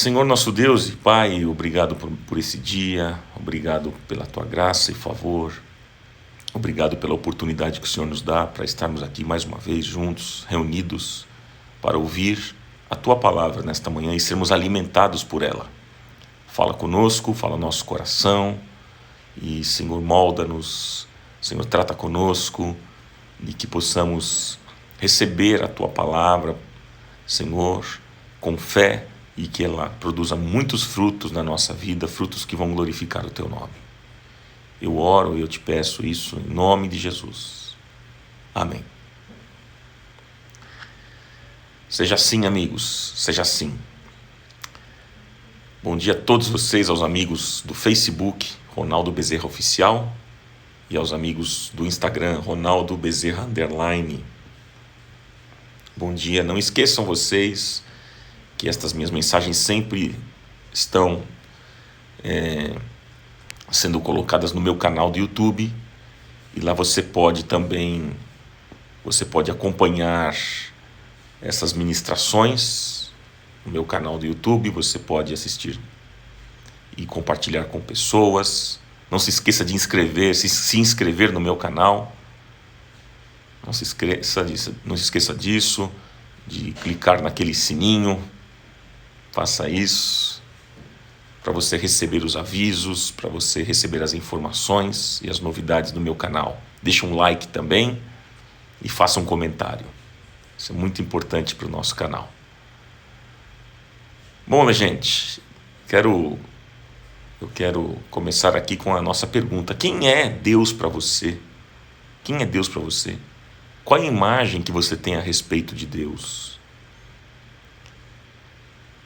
Senhor nosso Deus e Pai, obrigado por esse dia, obrigado pela Tua graça e favor, obrigado pela oportunidade que o Senhor nos dá para estarmos aqui mais uma vez juntos, reunidos, para ouvir a Tua palavra nesta manhã e sermos alimentados por ela. Fala conosco, fala nosso coração e, Senhor, molda-nos, Senhor, trata conosco e que possamos receber a Tua palavra, Senhor, com fé, e que ela produza muitos frutos na nossa vida, frutos que vão glorificar o Teu nome. Eu oro e eu te peço isso em nome de Jesus. Amém. Seja assim, amigos, seja assim. Bom dia a todos vocês, aos amigos do Facebook, Ronaldo Bezerra Oficial, e aos amigos do Instagram, Ronaldo Bezerra _. Bom dia, não esqueçam vocês que estas minhas mensagens sempre estão sendo colocadas no meu canal do YouTube, e lá você pode acompanhar essas ministrações no meu canal do YouTube, você pode assistir e compartilhar com pessoas. Não se esqueça de se inscrever no meu canal, não se esqueça disso, de clicar naquele sininho. Faça isso para você receber os avisos, para você receber as informações e as novidades do meu canal. Deixe um like também e faça um comentário. Isso é muito importante para o nosso canal. Bom, minha gente, eu quero começar aqui com a nossa pergunta. Quem é Deus para você? Quem é Deus para você? Qual a imagem que você tem a respeito de Deus?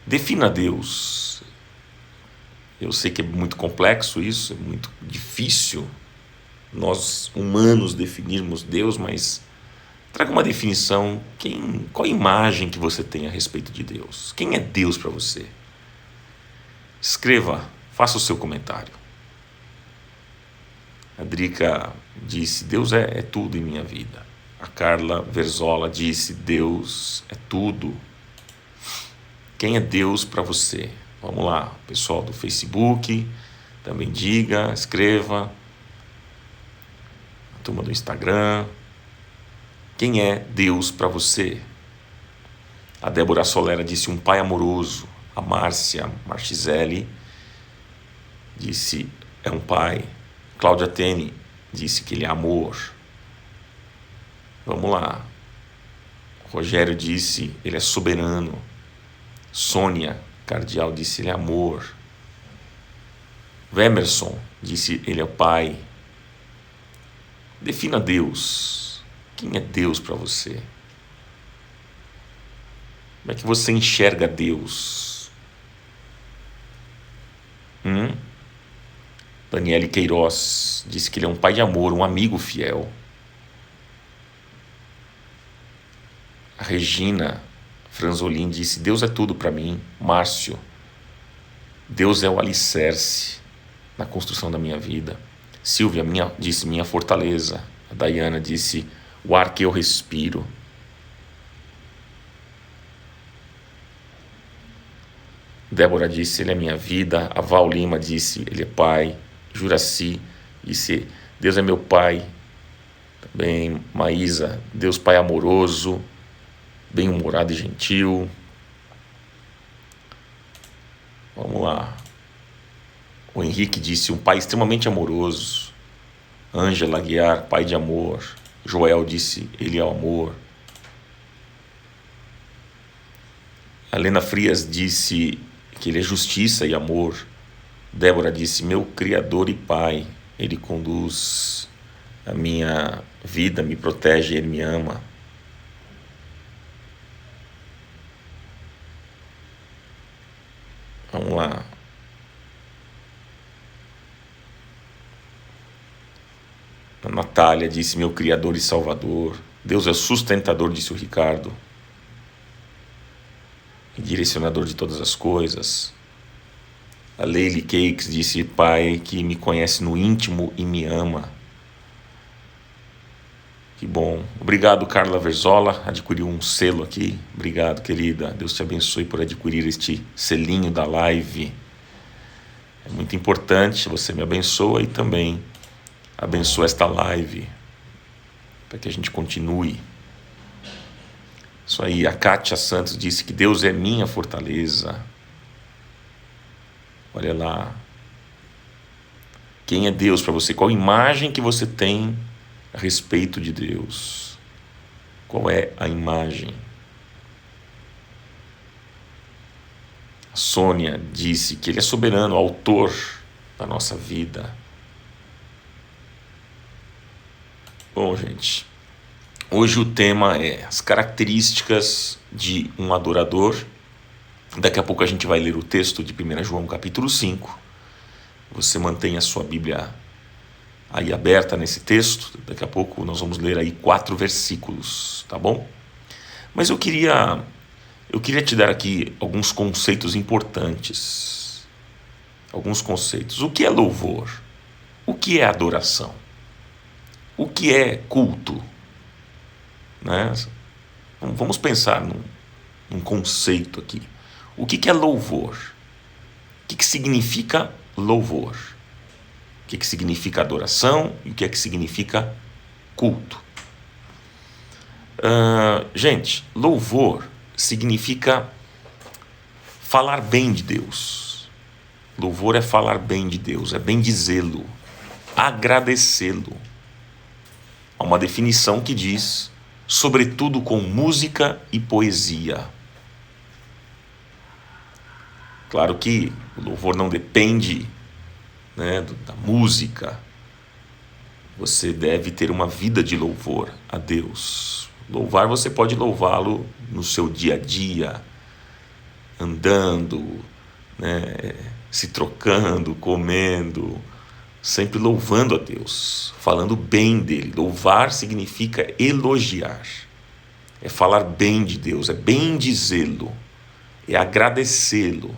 Defina Deus. Eu sei que é muito complexo isso, é muito difícil nós humanos definirmos Deus, mas traga uma definição. Qual a imagem que você tem a respeito de Deus? Quem é Deus para você? Escreva, faça o seu comentário. A Drica disse: Deus é tudo em minha vida. A Carla Verzola disse: Deus é tudo. Quem é Deus para você? Vamos lá, pessoal do Facebook, também diga, escreva. A turma do Instagram. Quem é Deus para você? A Débora Solera disse: um pai amoroso. A Márcia Marchiselli disse: é um pai. Cláudia Tene disse que ele é amor. Vamos lá. O Rogério disse: ele é soberano. Sônia Cardial disse: ele é amor. Vemerson disse: ele é pai. Defina Deus. Quem é Deus para você? Como é que você enxerga Deus? Daniele Queiroz disse que ele é um pai de amor, um amigo fiel. A Regina Franzolin disse: Deus é tudo para mim. Márcio: Deus é o alicerce na construção da minha vida. Silvia disse: minha fortaleza. A Dayana disse: o ar que eu respiro. Débora disse: ele é minha vida. A Val Lima disse: ele é pai. Juraci disse: Deus é meu pai. Também Maísa: Deus pai amoroso, bem-humorado e gentil. Vamos lá. O Henrique disse: um pai extremamente amoroso. Ângela Aguiar: pai de amor. Joel disse: ele é o amor. A Helena Frias disse que ele é justiça e amor. Débora disse: meu Criador e Pai, Ele conduz a minha vida, me protege, Ele me ama. Vamos lá. A Natália disse: meu Criador e Salvador. Deus é sustentador, disse o Ricardo, e direcionador de todas as coisas. A Leile Cakes disse: Pai que me conhece no íntimo e me ama. Que bom. Obrigado, Carla Verzola. Adquiriu um selo aqui. Obrigado, querida. Deus te abençoe por adquirir este selinho da live. É muito importante. Você me abençoa e também abençoa esta live para que a gente continue. Isso aí. A Kátia Santos disse que Deus é minha fortaleza. Olha lá. Quem é Deus para você? Qual imagem que você tem a respeito de Deus? Qual é a imagem? A Sônia disse que Ele é soberano, autor da nossa vida. Bom, gente, hoje o tema é as características de um adorador. Daqui a pouco a gente vai ler o texto de 1 João capítulo 5. Você mantém a sua Bíblia aí aberta nesse texto. Daqui a pouco nós vamos ler aí 4 versículos, tá bom? Mas eu queria te dar aqui alguns conceitos importantes. Alguns conceitos. O que é louvor? O que é adoração? O que é culto? Né? Vamos pensar num conceito aqui. O que é louvor? O que significa louvor? O que significa adoração e o que significa culto? Gente, louvor significa falar bem de Deus. Louvor é falar bem de Deus, é bendizê-lo, agradecê-lo. Há uma definição que diz, sobretudo com música e poesia. Claro que o louvor não depende, né, da música. Você deve ter uma vida de louvor a Deus. Louvar, você pode louvá-lo no seu dia a dia, andando, né, se trocando, comendo, sempre louvando a Deus, falando bem dele. Louvar significa elogiar, é falar bem de Deus, é bendizê-lo, é agradecê-lo.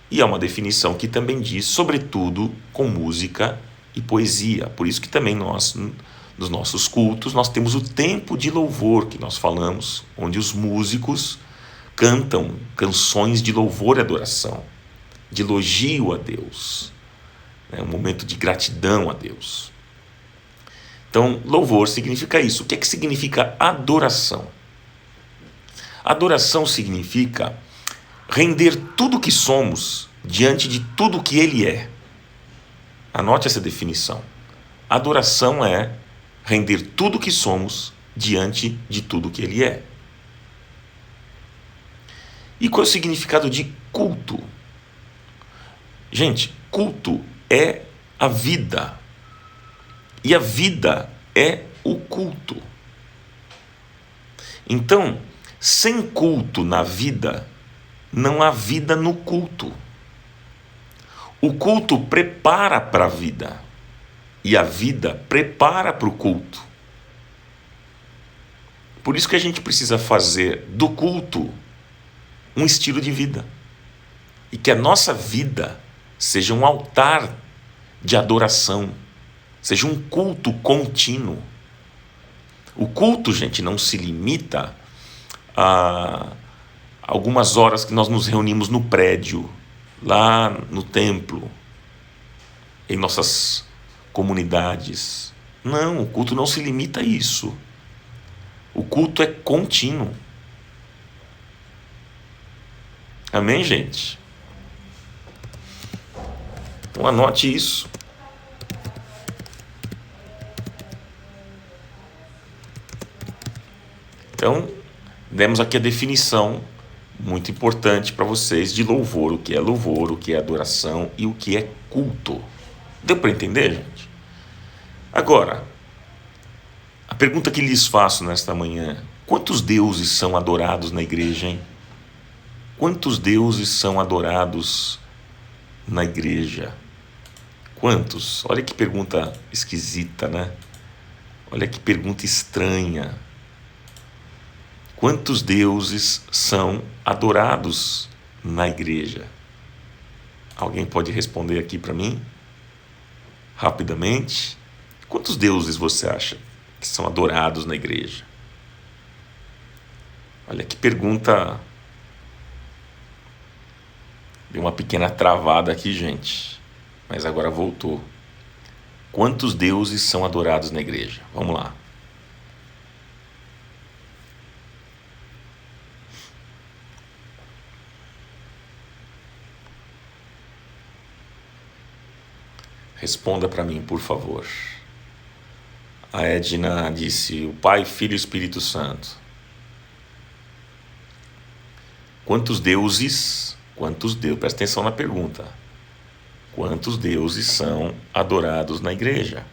E há uma definição que também diz, sobretudo, com música e poesia. Por isso que também nós, nos nossos cultos, nós temos o tempo de louvor que nós falamos, onde os músicos cantam canções de louvor e adoração, de elogio a Deus, um momento de gratidão a Deus. Então, louvor significa isso. O que significa adoração? Adoração significa render tudo o que somos diante de tudo o que Ele é. Anote essa definição. Adoração é render tudo o que somos diante de tudo o que Ele é. E qual é o significado de culto? Gente, culto é a vida. E a vida é o culto. Então, sem culto na vida, não há vida no culto. O culto prepara para a vida. E a vida prepara para o culto. Por isso que a gente precisa fazer do culto um estilo de vida. E que a nossa vida seja um altar de adoração. Seja um culto contínuo. O culto, gente, não se limita a algumas horas que nós nos reunimos no prédio, lá no templo, em nossas comunidades. Não, o culto não se limita a isso. O culto é contínuo. Amém, gente? Então anote isso. Então, demos aqui a definição muito importante para vocês de louvor, o que é adoração e o que é culto. Deu para entender, gente? Agora, a pergunta que lhes faço nesta manhã: quantos deuses são adorados na igreja, hein? Quantos deuses são adorados na igreja? Quantos? Olha que pergunta esquisita, né? Olha que pergunta estranha. Quantos deuses são adorados na igreja? Alguém pode responder aqui para mim? Rapidamente. Quantos deuses você acha que que são adorados na igreja? Olha que pergunta. Deu uma pequena travada aqui, gente, mas agora voltou. Quantos deuses são adorados na igreja? Vamos lá. Responda para mim, por favor. A Edna disse: o Pai, Filho e Espírito Santo. Quantos deuses? Presta atenção na pergunta. Quantos deuses são adorados na igreja?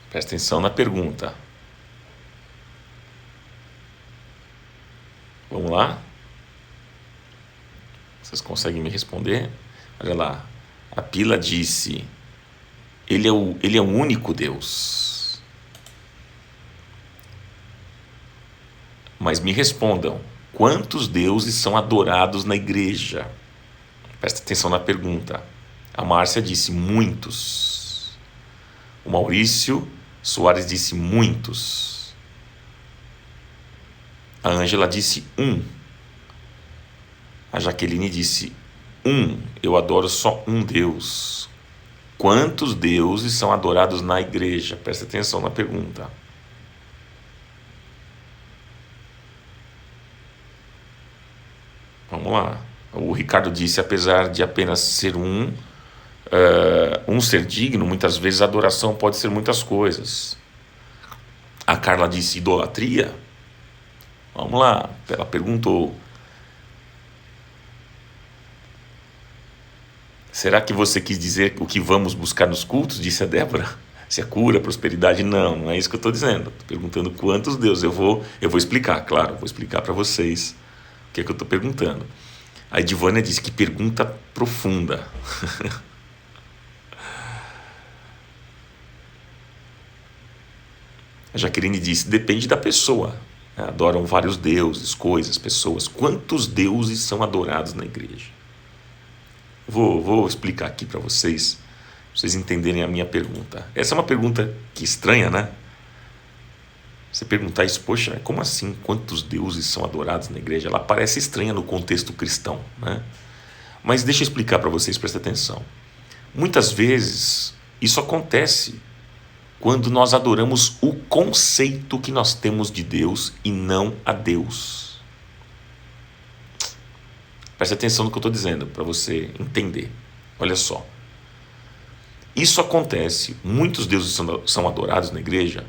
Presta atenção na pergunta. Vamos lá? Vocês conseguem me responder? Olha lá. A Pila disse: ele é o único Deus. Mas me respondam, quantos deuses são adorados na igreja? Presta atenção na pergunta. A Márcia disse: muitos. O Maurício Soares disse: muitos. A Ângela disse: um. A Jaqueline disse: eu adoro só um Deus. Quantos deuses são adorados na igreja? Presta atenção na pergunta. Vamos lá. O Ricardo disse: apesar de apenas ser um ser digno, muitas vezes a adoração pode ser muitas coisas. A Carla disse: idolatria? Vamos lá. Ela perguntou: será que você quis dizer o que vamos buscar nos cultos? Disse a Débora. Se é cura, prosperidade? Não é isso que eu estou dizendo. Estou perguntando quantos deuses. Eu vou explicar, claro, vou explicar para vocês o que é que eu estou perguntando. A Edivânia disse: que pergunta profunda. A Jaqueline disse: depende da pessoa. Adoram vários deuses, coisas, pessoas. Quantos deuses são adorados na igreja? Vou explicar aqui para vocês entenderem a minha pergunta. Essa é uma pergunta que estranha, né? Você perguntar isso: poxa, como assim? Quantos deuses são adorados na igreja? Ela parece estranha no contexto cristão, né? Mas deixa eu explicar para vocês, presta atenção. Muitas vezes isso acontece quando nós adoramos o conceito que nós temos de Deus e não a Deus. Presta atenção no que eu estou dizendo, para você entender. Olha só. Isso acontece, muitos deuses são adorados na igreja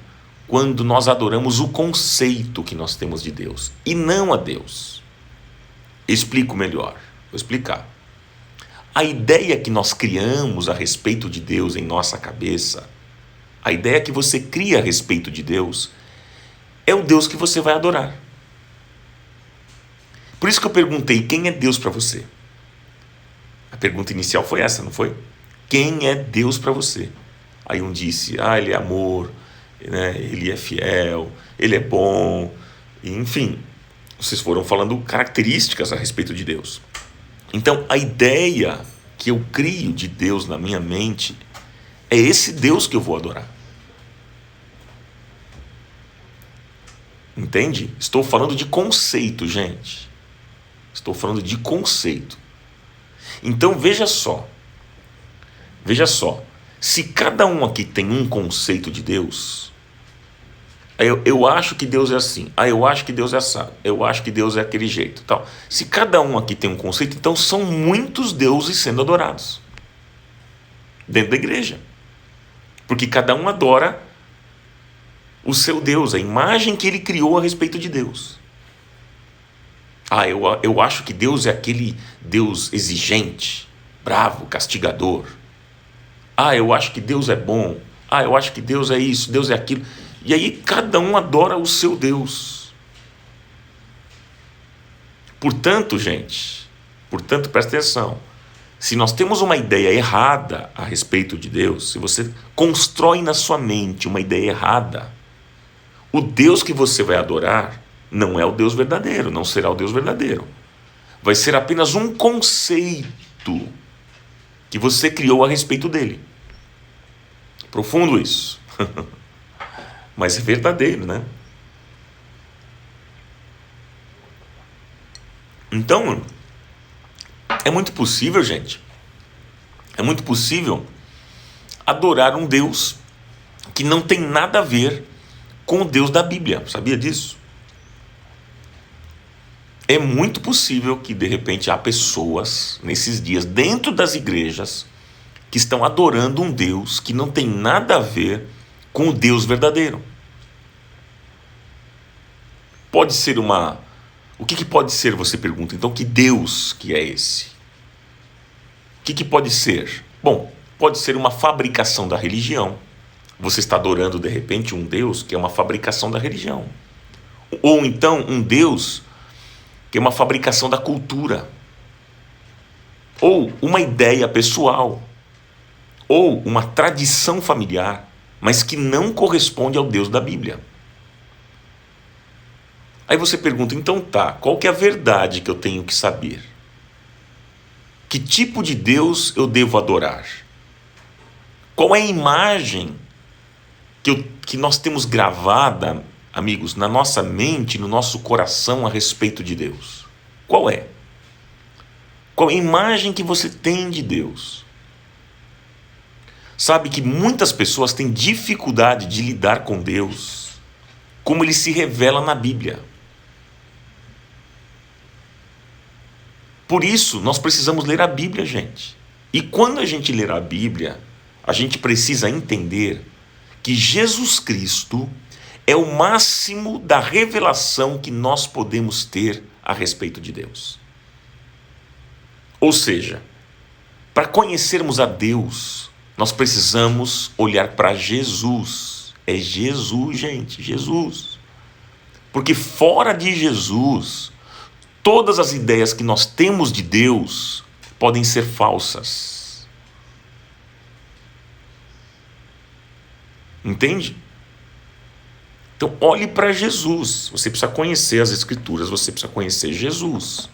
quando nós adoramos o conceito que nós temos de Deus e não a Deus. Explico melhor. Vou explicar. A ideia que nós criamos a respeito de Deus em nossa cabeça, a ideia que você cria a respeito de Deus, é o Deus que você vai adorar. Por isso que eu perguntei: quem é Deus para você? A pergunta inicial foi essa, não foi? Quem é Deus para você? Aí um disse: ele é amor, né? Ele é fiel, ele é bom, enfim. Vocês foram falando características a respeito de Deus. Então, a ideia que eu crio de Deus na minha mente é esse Deus que eu vou adorar. Entende? Estou falando de conceito, gente. Estou falando de conceito. Então, veja só. Se cada um aqui tem um conceito de Deus, eu acho que Deus é assim, eu acho que Deus é assado, eu acho que Deus é aquele jeito, tal. Se cada um aqui tem um conceito, então são muitos deuses sendo adorados dentro da igreja. Porque cada um adora o seu Deus, a imagem que ele criou a respeito de Deus. Eu acho que Deus é aquele Deus exigente, bravo, castigador. Eu acho que Deus é bom. Eu acho que Deus é isso, Deus é aquilo. E aí cada um adora o seu Deus. Portanto, gente, presta atenção. Se nós temos uma ideia errada a respeito de Deus, se você constrói na sua mente uma ideia errada, o Deus que você vai adorar não é o Deus verdadeiro, não será o Deus verdadeiro. Vai ser apenas um conceito que você criou a respeito dele. Profundo isso. Mas é verdadeiro, né? Então, é muito possível, gente. É muito possível adorar um Deus que não tem nada a ver com o Deus da Bíblia. Sabia disso? É muito possível que, de repente, há pessoas, nesses dias, dentro das igrejas, que estão adorando um Deus que não tem nada a ver com o Deus verdadeiro. Pode ser uma... O que pode ser, você pergunta? Então, que Deus que é esse? O que pode ser? Bom, pode ser uma fabricação da religião. Você está adorando, de repente, um Deus que é uma fabricação da religião. Ou então, um Deus que é uma fabricação da cultura. Ou uma ideia pessoal. Ou uma tradição familiar, mas que não corresponde ao Deus da Bíblia. Aí você pergunta, então tá, qual que é a verdade que eu tenho que saber? Que tipo de Deus eu devo adorar? Qual é a imagem que nós temos gravada, amigos, na nossa mente, no nosso coração a respeito de Deus? Qual é? Qual é a imagem que você tem de Deus? Sabe que muitas pessoas têm dificuldade de lidar com Deus, como ele se revela na Bíblia. Por isso, nós precisamos ler a Bíblia, gente. E quando a gente ler a Bíblia, a gente precisa entender que Jesus Cristo é o máximo da revelação que nós podemos ter a respeito de Deus. Ou seja, para conhecermos a Deus, nós precisamos olhar para Jesus. É Jesus, gente, Jesus. Porque fora de Jesus, todas as ideias que nós temos de Deus podem ser falsas. Entende? Então, olhe para Jesus. Você precisa conhecer as Escrituras, você precisa conhecer Jesus.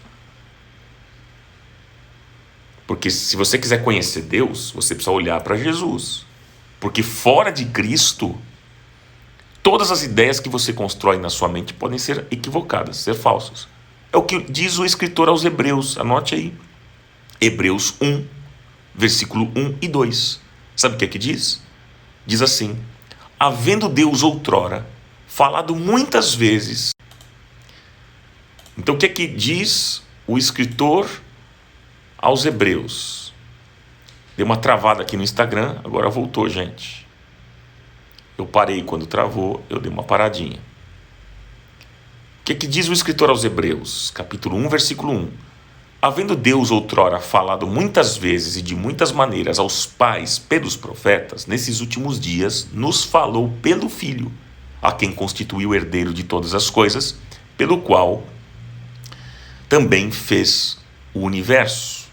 Porque se você quiser conhecer Deus, você precisa olhar para Jesus. Porque fora de Cristo, todas as ideias que você constrói na sua mente podem ser equivocadas, ser falsas. É o que diz o escritor aos Hebreus, anote aí. Hebreus 1, versículo 1 e 2. Sabe o que é que diz? Diz assim: havendo Deus outrora falado muitas vezes. Então o que é que diz o escritor aos Hebreus? Deu uma travada aqui no Instagram, agora voltou, gente. Eu parei quando travou, eu dei uma paradinha. O que é que diz o escritor aos Hebreus? Capítulo 1, versículo 1. Havendo Deus outrora falado muitas vezes e de muitas maneiras aos pais pelos profetas, nesses últimos dias nos falou pelo Filho, a quem constituiu herdeiro de todas as coisas, pelo qual também fez o universo.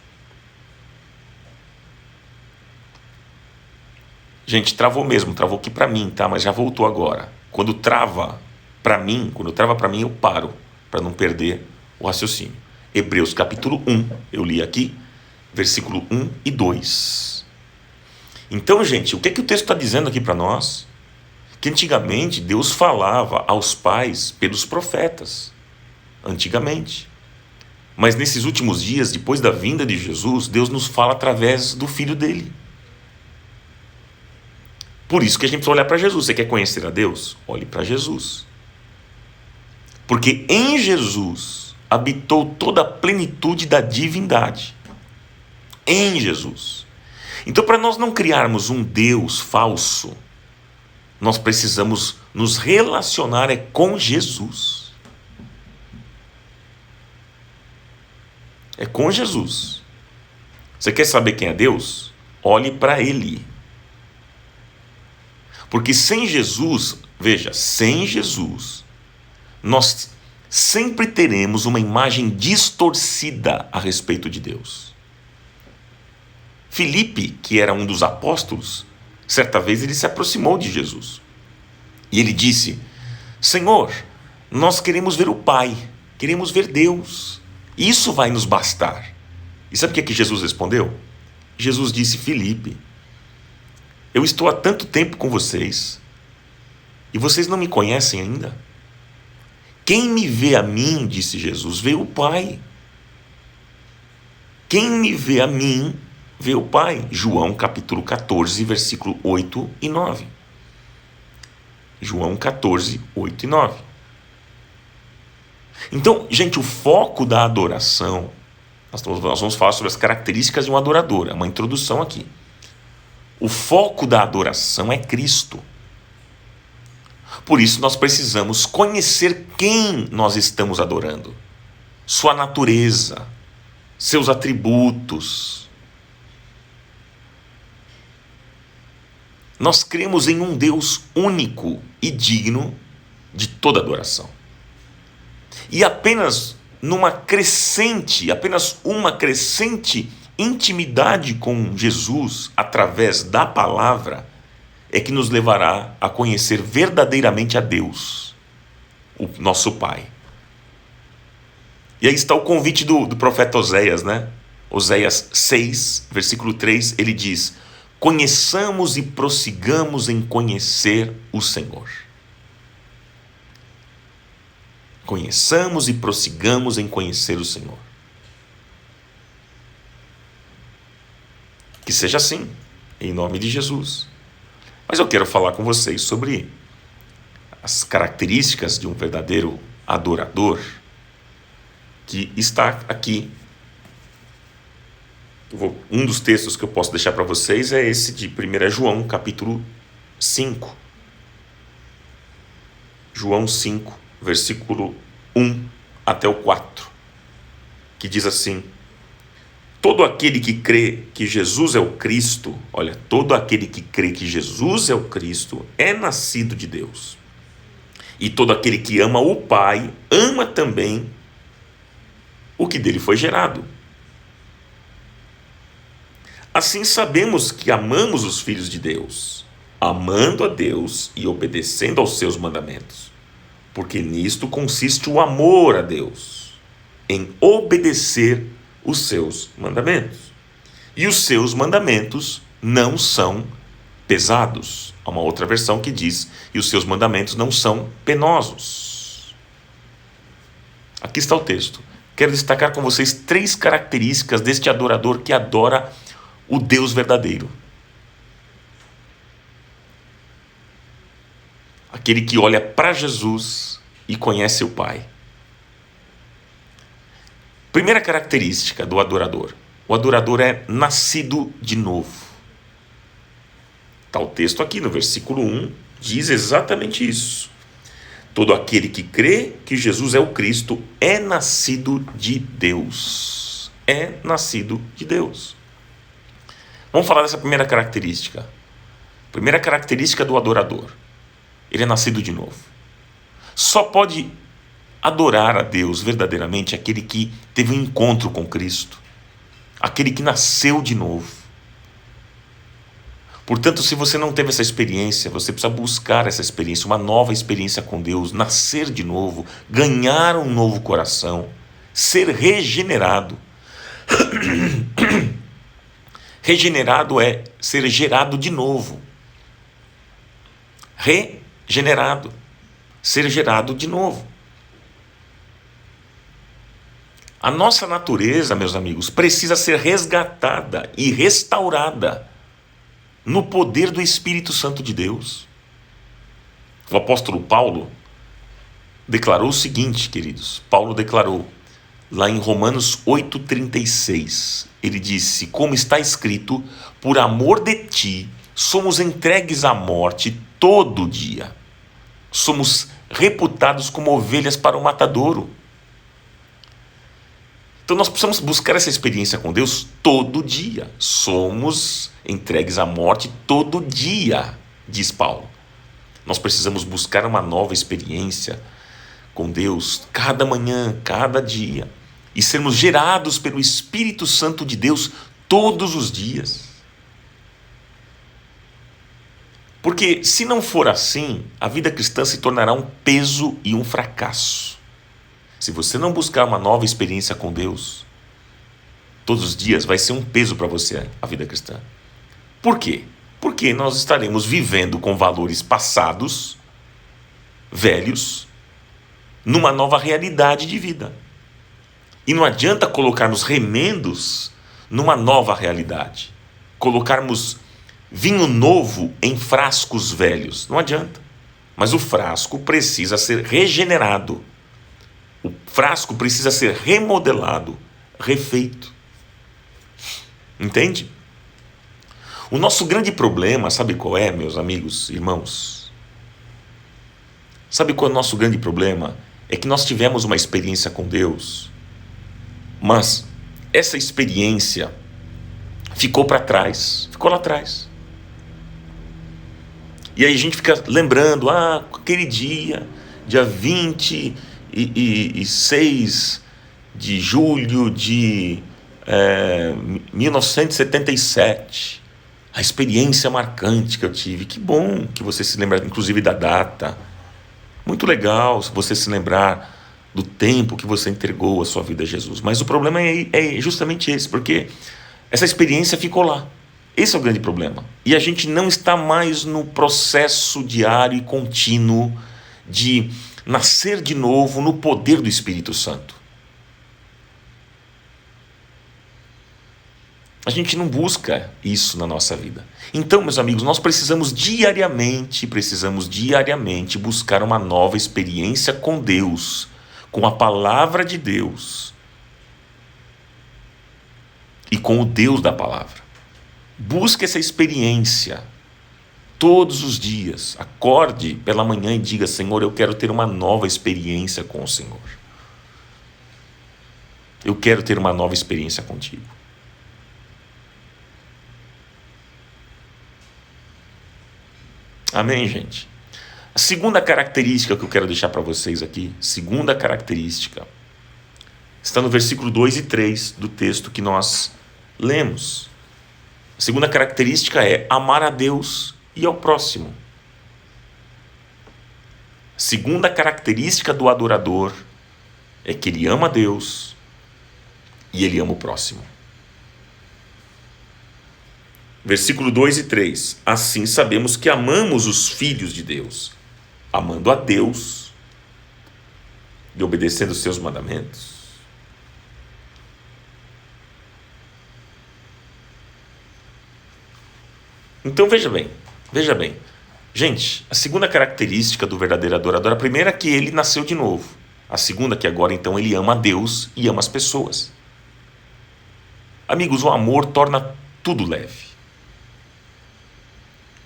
Gente, travou mesmo, travou aqui para mim, tá? Mas já voltou agora. Quando trava para mim, eu paro, para não perder o raciocínio. Hebreus capítulo 1, eu li aqui, versículo 1 e 2. Então, gente, o que é que o texto está dizendo aqui para nós? Que antigamente Deus falava aos pais pelos profetas. Antigamente. Mas nesses últimos dias, depois da vinda de Jesus, Deus nos fala através do Filho dele. Por isso que a gente precisa olhar para Jesus. Você quer conhecer a Deus? Olhe para Jesus. Porque em Jesus habitou toda a plenitude da divindade. Em Jesus. Então, para nós não criarmos um Deus falso, nós precisamos nos relacionar com Jesus. É com Jesus. Você quer saber quem é Deus? Olhe para Ele. Porque sem Jesus, veja, sem Jesus, nós sempre teremos uma imagem distorcida a respeito de Deus. Filipe, que era um dos apóstolos, certa vez ele se aproximou de Jesus. E ele disse: Senhor, nós queremos ver o Pai, queremos ver Deus. Isso vai nos bastar. E sabe o que Jesus respondeu? Jesus disse: Filipe, Eu estou há tanto tempo com vocês e vocês não me conhecem ainda? Quem me vê a mim, disse Jesus, vê o Pai. Quem me vê a mim, vê o Pai. João capítulo 14, versículo 8 e 9. João 14, 8 e 9. Então, gente, o foco da adoração, nós vamos falar sobre as características de um adorador, é uma introdução aqui. O foco da adoração é Cristo. Por isso nós precisamos conhecer quem nós estamos adorando, sua natureza, seus atributos. Nós cremos em um Deus único e digno de toda adoração. E apenas uma crescente intimidade com Jesus através da palavra é que nos levará a conhecer verdadeiramente a Deus, o nosso Pai. E aí está o convite do profeta Oséias, né? Oséias 6, versículo 3, ele diz: conheçamos e prossigamos em conhecer o Senhor. Conheçamos e prossigamos em conhecer o Senhor. Que seja assim, em nome de Jesus. Mas eu quero falar com vocês sobre as características de um verdadeiro adorador, que está aqui. Um dos textos que eu posso deixar para vocês é esse de 1 João, capítulo 5. João 5, versículo 1 até o 4, que diz assim: todo aquele que crê que Jesus é o Cristo, olha, todo aquele que crê que Jesus é o Cristo é nascido de Deus. E todo aquele que ama o Pai, ama também o que dele foi gerado. Assim sabemos que amamos os filhos de Deus, amando a Deus e obedecendo aos seus mandamentos. Porque nisto consiste o amor a Deus, em obedecer os seus mandamentos. E os seus mandamentos não são pesados. Há uma outra versão que diz: e os seus mandamentos não são penosos. Aqui está o texto. Quero destacar com vocês 3 características deste adorador que adora o Deus verdadeiro. Aquele que olha para Jesus e conhece o Pai. Primeira característica do adorador: o adorador é nascido de novo. Está o texto aqui no versículo 1, diz exatamente isso. Todo aquele que crê que Jesus é o Cristo é nascido de Deus. É nascido de Deus. Vamos falar dessa primeira característica. Primeira característica do adorador: ele é nascido de novo. Só pode adorar a Deus verdadeiramente aquele que teve um encontro com Cristo, aquele que nasceu de novo. Portanto, se você não teve essa experiência, você precisa buscar essa experiência, uma nova experiência com Deus, nascer de novo, ganhar um novo coração, ser regenerado. Regenerado é ser gerado de novo. Regenerado, ser gerado de novo. A nossa natureza, meus amigos, precisa ser resgatada e restaurada no poder do Espírito Santo de Deus. O apóstolo Paulo declarou o seguinte, queridos. Paulo declarou lá em Romanos 8,36. Ele disse: como está escrito, por amor de ti, somos entregues à morte todo dia. Somos reputados como ovelhas para o matadouro. Então nós precisamos buscar essa experiência com Deus todo dia. Somos entregues à morte todo dia, diz Paulo. Nós precisamos buscar uma nova experiência com Deus cada manhã, cada dia, e sermos gerados pelo Espírito Santo de Deus todos os dias. Porque se não for assim, a vida cristã se tornará um peso e um fracasso. Se você não buscar uma nova experiência com Deus, todos os dias vai ser um peso para você a vida cristã. Por quê? Porque nós estaremos vivendo com valores passados, velhos, numa nova realidade de vida. E não adianta colocarmos remendos numa nova realidade. Colocarmos vinho novo em frascos velhos. Não adianta. Mas o frasco precisa ser regenerado. O frasco precisa ser remodelado, refeito. Entende? O nosso grande problema, sabe qual é, meus amigos, irmãos? Sabe qual é o nosso grande problema? É que nós tivemos uma experiência com Deus, mas essa experiência ficou para trás, ficou lá atrás. E aí a gente fica lembrando, aquele dia 26 de julho de 1977, a experiência marcante que eu tive. Que bom que você se lembra, inclusive, da data. Muito legal se você se lembrar do tempo que você entregou a sua vida a Jesus. Mas o problema é justamente esse, porque essa experiência ficou lá. Esse é o grande problema. E a gente não está mais no processo diário e contínuo de nascer de novo no poder do Espírito Santo. A gente não busca isso na nossa vida. Então, meus amigos, nós precisamos diariamente buscar uma nova experiência com Deus, com a palavra de Deus e com o Deus da palavra. Busque essa experiência todos os dias. Acorde pela manhã e diga: Senhor, eu quero ter uma nova experiência com o Senhor. Eu quero ter uma nova experiência contigo. Amém, gente? A segunda característica que eu quero deixar para vocês aqui, segunda característica, está no versículo 2 e 3 do texto que nós lemos. A segunda característica é amar a Deus e ao próximo. A segunda característica do adorador é que ele ama a Deus e ele ama o próximo. Versículo 2 e 3. Assim sabemos que amamos os filhos de Deus, amando a Deus e obedecendo os seus mandamentos. Então veja bem. Gente, a segunda característica do verdadeiro adorador, a primeira é que ele nasceu de novo. A segunda é que agora então ele ama a Deus e ama as pessoas. Amigos, o amor torna tudo leve.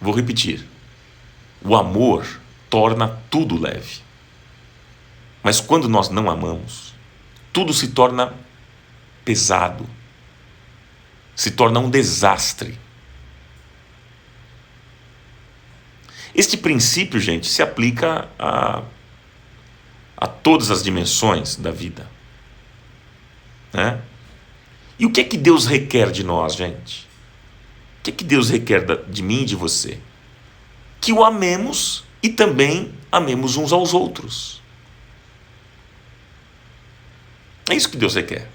Vou repetir. O amor torna tudo leve. Mas quando nós não amamos, tudo se torna pesado. Se torna um desastre. Este princípio, gente, se aplica a todas as dimensões da vida. Né? E o que é que Deus requer de nós, gente? O que é que Deus requer de mim e de você? Que o amemos e também amemos uns aos outros. É isso que Deus requer.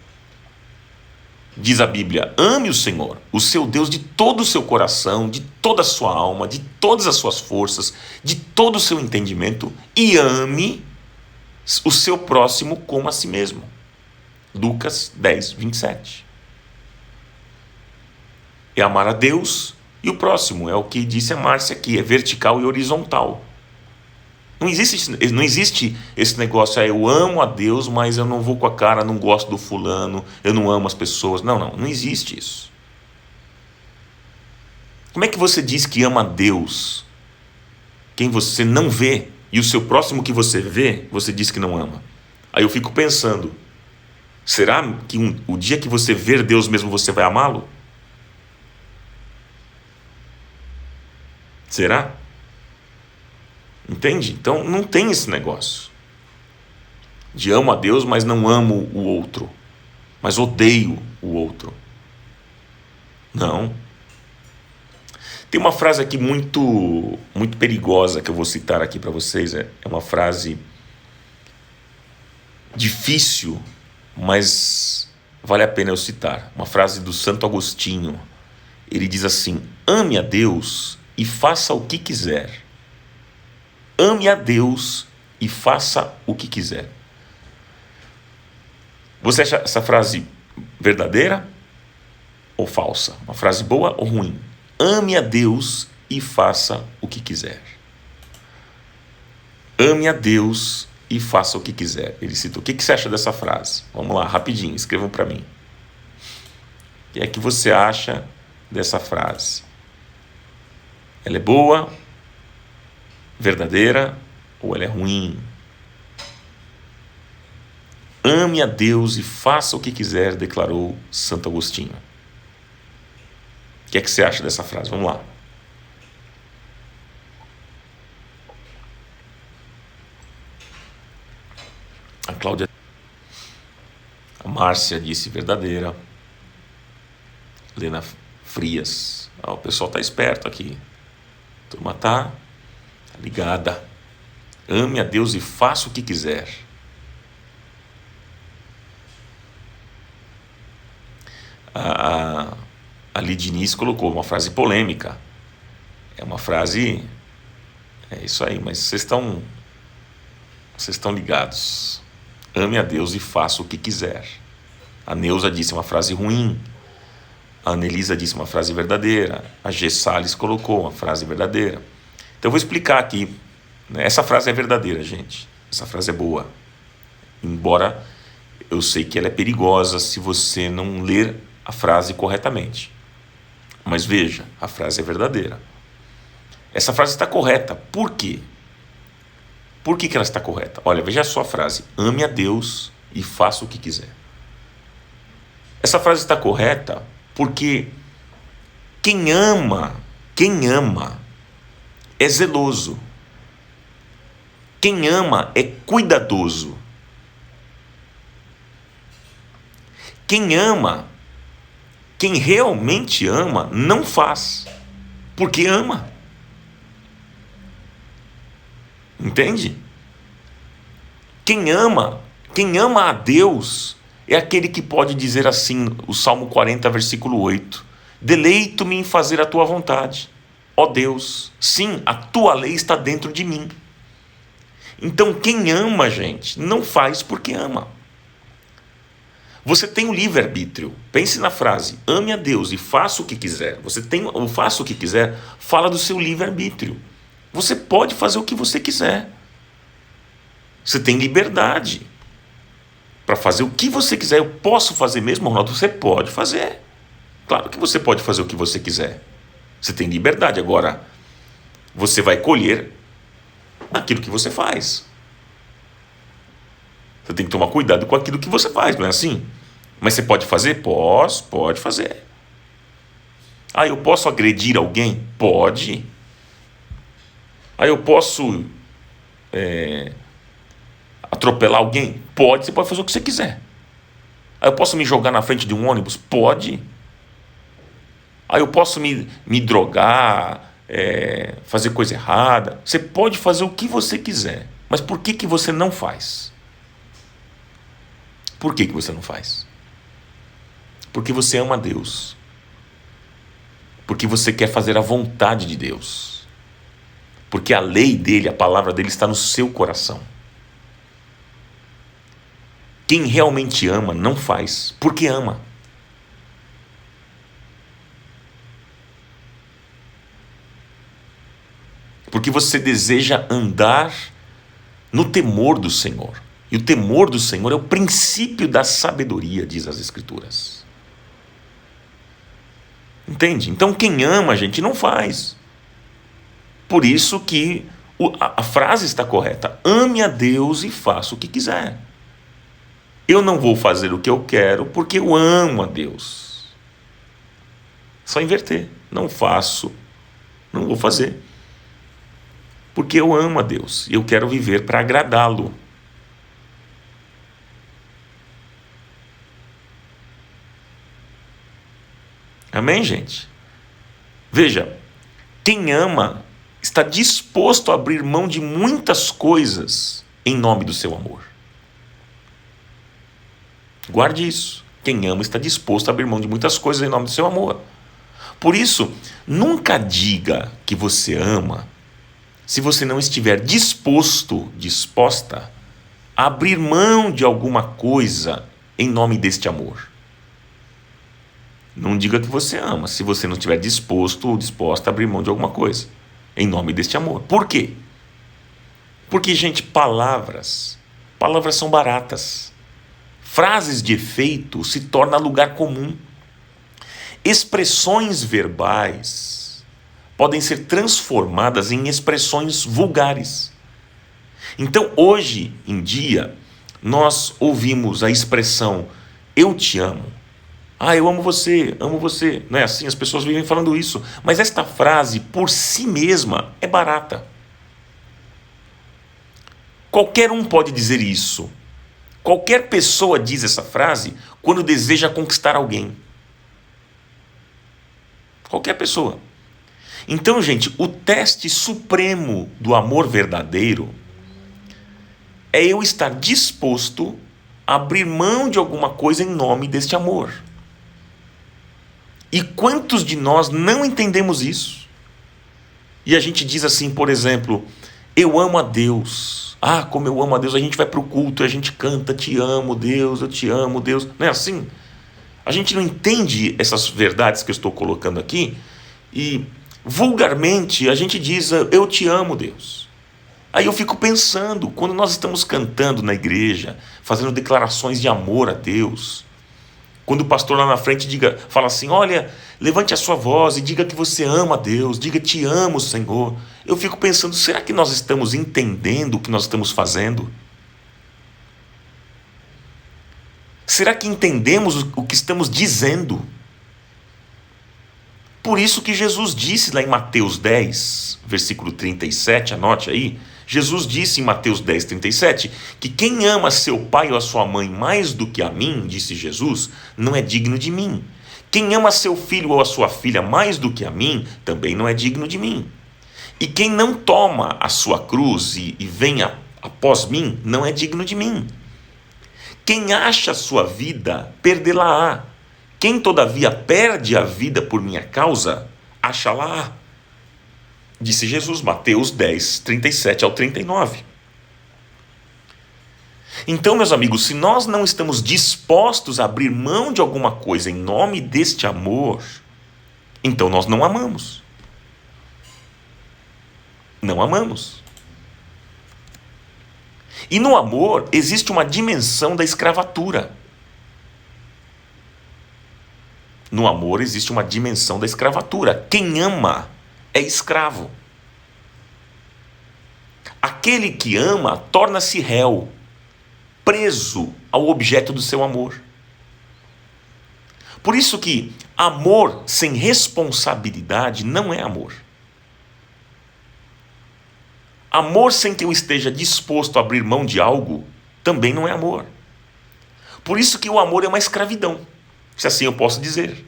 Diz a Bíblia: ame o Senhor, o seu Deus, de todo o seu coração, de toda a sua alma, de todas as suas forças, de todo o seu entendimento, e ame o seu próximo como a si mesmo. Lucas 10, 27. É amar a Deus e o próximo, é o que disse a Márcia aqui, é vertical e horizontal. Não existe esse negócio, eu amo a Deus, mas eu não vou com a cara, não gosto do fulano, eu não amo as pessoas. Não existe isso. Como é que você diz que ama a Deus, quem você não vê, e o seu próximo que você vê, você diz que não ama? Aí eu fico pensando, será que o dia que você ver Deus mesmo, você vai amá-lo? Será? Entende? Então não tem esse negócio de amo a Deus, mas não amo o outro, mas odeio o outro. Não. Tem uma frase aqui muito perigosa que eu vou citar aqui para vocês. É uma frase difícil, mas vale a pena eu citar. Uma frase do Santo Agostinho. ele diz assim: ame a Deus e faça o que quiser. Ame a Deus e faça o que quiser. Você acha essa frase verdadeira ou falsa? Uma frase boa ou ruim? Ame a Deus e faça o que quiser. Ame a Deus e faça o que quiser. Ele cita. O que você acha dessa frase? Vamos lá, rapidinho, escrevam para mim. O que é que você acha dessa frase? Ela é boa, verdadeira ou ela é ruim? Ame a Deus e faça o que quiser, declarou Santo Agostinho. O que é que você acha dessa frase? Vamos lá. A Cláudia, a Márcia disse verdadeira. Lena Frias, o pessoal tá esperto aqui. A turma tá ligada. Ame a Deus e faça o que quiser. A Lidinice colocou uma frase polêmica. É uma frase... É isso aí, mas vocês estão ligados. Ame a Deus e faça o que quiser. A Neuza disse uma frase ruim. A Anelisa disse uma frase verdadeira. A G. Salles colocou uma frase verdadeira. Então eu vou explicar aqui. Essa frase é verdadeira, gente. Essa frase é boa. Embora eu sei que ela é perigosa se você não ler a frase corretamente. Mas veja, a frase é verdadeira. Essa frase está correta. Por quê? Por que ela está correta? Olha, veja só a frase. Ame a Deus e faça o que quiser. Essa frase está correta porque quem ama é zeloso. Quem ama é cuidadoso. Quem ama, quem realmente ama, não faz, porque ama. Entende? Quem ama a Deus é aquele que pode dizer assim, o Salmo 40, versículo 8: deleito-me em fazer a tua vontade, ó Deus, sim, a tua lei está dentro de mim. Então quem ama, gente, não faz porque ama. Você tem o livre-arbítrio. Pense na frase, ame a Deus e faça o que quiser. Você tem o faça o que quiser, fala do seu livre-arbítrio. Você pode fazer o que você quiser. Você tem liberdade para fazer o que você quiser. Eu posso fazer mesmo, Ronaldo? Você pode fazer. Claro que você pode fazer o que você quiser. Você tem liberdade. Agora, você vai colher aquilo que você faz. Você tem que tomar cuidado com aquilo que você faz, não é assim? Mas você pode fazer? Pode fazer. Ah, eu posso agredir alguém? Pode. Ah, eu posso atropelar alguém? Pode, você pode fazer o que você quiser. Ah, eu posso me jogar na frente de um ônibus? Pode. Ah, eu posso me drogar, fazer coisa errada? Você pode fazer o que você quiser. Mas por que você não faz? Por que você não faz? Porque você ama Deus. Porque você quer fazer a vontade de Deus. Porque a lei dele, a palavra dele está no seu coração. Quem realmente ama não faz porque ama. Porque você deseja andar no temor do Senhor. E o temor do Senhor é o princípio da sabedoria, diz as Escrituras. Entende? Então quem ama, gente, não faz. Por isso que a frase está correta. Ame a Deus e faça o que quiser. Eu não vou fazer o que eu quero porque eu amo a Deus. Só inverter. Não faço, não vou fazer. Porque eu amo a Deus e eu quero viver para agradá-lo. Amém, gente? Veja, quem ama está disposto a abrir mão de muitas coisas em nome do seu amor. Guarde isso. Quem ama está disposto a abrir mão de muitas coisas em nome do seu amor. Por isso, nunca diga que você ama se você não estiver disposta a abrir mão de alguma coisa em nome deste amor. Não diga que você ama se você não estiver disposto ou disposta a abrir mão de alguma coisa em nome deste amor. Por quê? Porque, gente, palavras são baratas. Frases de efeito se tornam lugar comum. Expressões verbais podem ser transformadas em expressões vulgares. Então, hoje em dia, nós ouvimos a expressão eu te amo. Eu amo você, amo você. Não é assim? As pessoas vivem falando isso. Mas esta frase, por si mesma, é barata. Qualquer um pode dizer isso. Qualquer pessoa diz essa frase quando deseja conquistar alguém. Qualquer pessoa. Então, gente, o teste supremo do amor verdadeiro é eu estar disposto a abrir mão de alguma coisa em nome deste amor. E quantos de nós não entendemos isso? E a gente diz assim, por exemplo, eu amo a Deus. Como eu amo a Deus. A gente vai para o culto e a gente canta, te amo, Deus, eu te amo, Deus. Não é assim? A gente não entende essas verdades que eu estou colocando aqui e vulgarmente a gente diz, eu te amo, Deus. Aí eu fico pensando, quando nós estamos cantando na igreja, fazendo declarações de amor a Deus, quando o pastor lá na frente fala assim, olha, levante a sua voz e diga que você ama a Deus, diga te amo, Senhor. Eu fico pensando, será que nós estamos entendendo o que nós estamos fazendo? Será que entendemos o que estamos dizendo? Por isso que Jesus disse lá em Mateus 10, versículo 37, anote aí, Jesus disse em Mateus 10, 37, que quem ama seu pai ou a sua mãe mais do que a mim, disse Jesus, não é digno de mim. Quem ama seu filho ou a sua filha mais do que a mim, também não é digno de mim. E quem não toma a sua cruz e vem após mim, não é digno de mim. Quem acha a sua vida, perdê-la-á. Quem todavia perde a vida por minha causa, acha-la-á. Disse Jesus, Mateus 10, 37 ao 39. Então, meus amigos, se nós não estamos dispostos a abrir mão de alguma coisa em nome deste amor, então nós não amamos. Não amamos. E no amor existe uma dimensão da escravatura. No amor existe uma dimensão da escravatura. Quem ama é escravo. Aquele que ama torna-se réu, preso ao objeto do seu amor. Por isso que amor sem responsabilidade não é amor. Amor sem que eu esteja disposto a abrir mão de algo também não é amor. Por isso que o amor é uma escravidão, se assim eu posso dizer.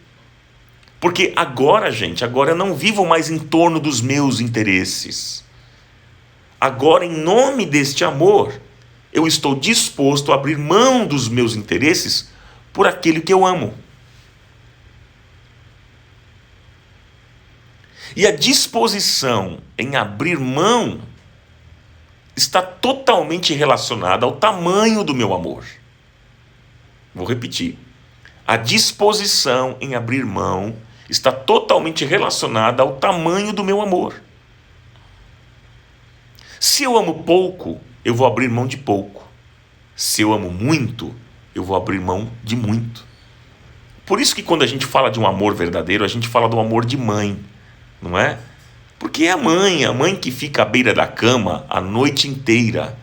Porque agora, gente, eu não vivo mais em torno dos meus interesses. Agora, em nome deste amor, eu estou disposto a abrir mão dos meus interesses por aquele que eu amo. E a disposição em abrir mão está totalmente relacionada ao tamanho do meu amor. Vou repetir. A disposição em abrir mão está totalmente relacionada ao tamanho do meu amor. Se eu amo pouco, eu vou abrir mão de pouco. Se eu amo muito, eu vou abrir mão de muito. Por isso que quando a gente fala de um amor verdadeiro, a gente fala do amor de mãe, não é? Porque é a mãe que fica à beira da cama a noite inteira,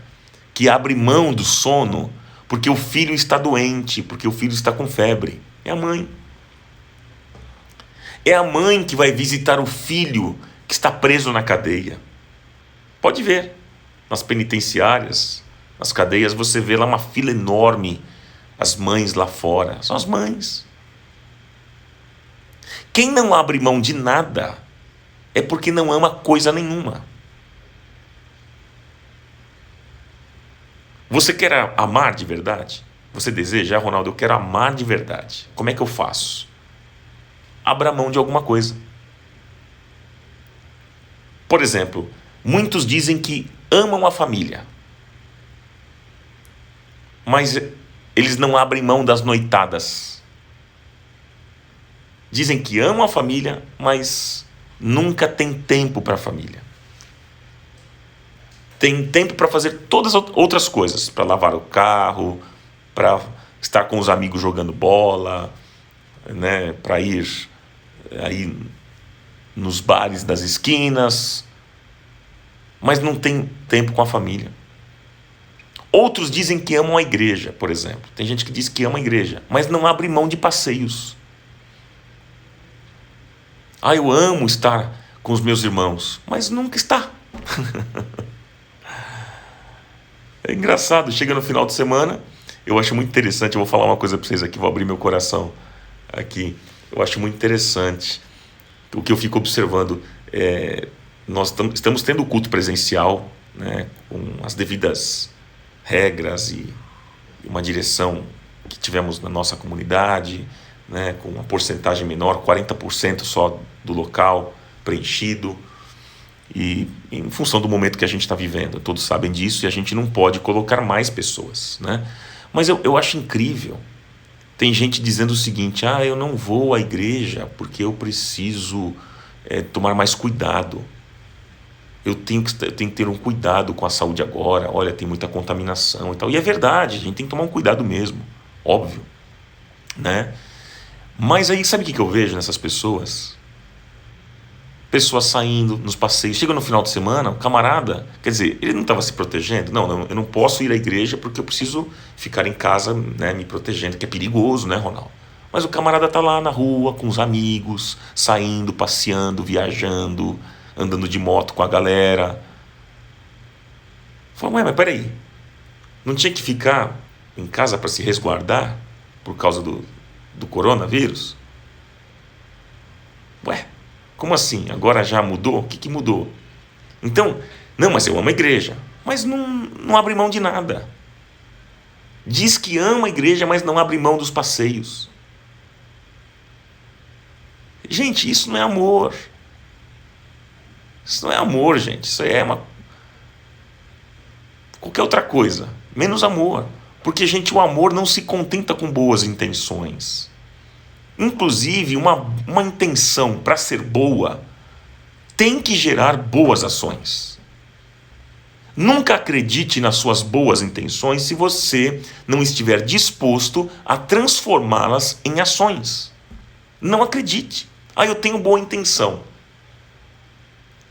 que abre mão do sono porque o filho está doente, porque o filho está com febre. É a mãe. É a mãe que vai visitar o filho que está preso na cadeia. Pode ver, nas penitenciárias, nas cadeias, você vê lá uma fila enorme, as mães lá fora. São as mães. Quem não abre mão de nada é porque não ama coisa nenhuma. Você quer amar de verdade? Você deseja, Ronaldo, eu quero amar de verdade. Como é que eu faço? abra mão de alguma coisa. Por exemplo, muitos dizem que amam a família, mas eles não abrem mão das noitadas. Dizem que amam a família, mas nunca tem tempo para a família. Tem tempo para fazer todas as outras coisas, para lavar o carro, para estar com os amigos jogando bola, né, para ir aí nos bares das esquinas, mas não tem tempo com a família. Outros dizem que amam a igreja, por exemplo. Tem gente que diz que ama a igreja, mas não abre mão de passeios. Eu amo estar com os meus irmãos, mas nunca está. É engraçado, chega no final de semana, eu acho muito interessante, eu vou falar uma coisa para vocês aqui, vou abrir meu coração aqui. Eu acho muito interessante o que eu fico observando. Nós estamos tendo o culto presencial, né, com as devidas regras e uma direção que tivemos na nossa comunidade, né, com uma porcentagem menor, 40% só do local preenchido, e em função do momento que a gente está vivendo, todos sabem disso, e a gente não pode colocar mais pessoas, né? Mas eu acho incrível, tem gente dizendo o seguinte: eu não vou à igreja porque eu preciso tomar mais cuidado, eu tenho que ter um cuidado com a saúde agora, olha, tem muita contaminação e tal. E é verdade, a gente tem que tomar um cuidado mesmo, óbvio, né? Mas aí, sabe o que eu vejo nessas pessoas? Pessoas saindo nos passeios, chega no final de semana, o camarada, quer dizer, ele não estava se protegendo? Não, eu não posso ir à igreja porque eu preciso ficar em casa, né, me protegendo, que é perigoso, né, Ronaldo? Mas o camarada está lá na rua com os amigos, saindo, passeando, viajando, andando de moto com a galera. Fala, mas peraí, não tinha que ficar em casa para se resguardar por causa do coronavírus? Como assim? Agora já mudou? O que mudou? Então, não, mas eu amo a igreja, mas não abre mão de nada. Diz que ama a igreja, mas não abre mão dos passeios. Gente, isso não é amor. Isso não é amor, gente. Isso é qualquer outra coisa, menos amor. Porque, gente, o amor não se contenta com boas intenções. Inclusive, uma intenção, para ser boa, tem que gerar boas ações. Nunca acredite nas suas boas intenções se você não estiver disposto a transformá-las em ações. Não acredite. Eu tenho boa intenção.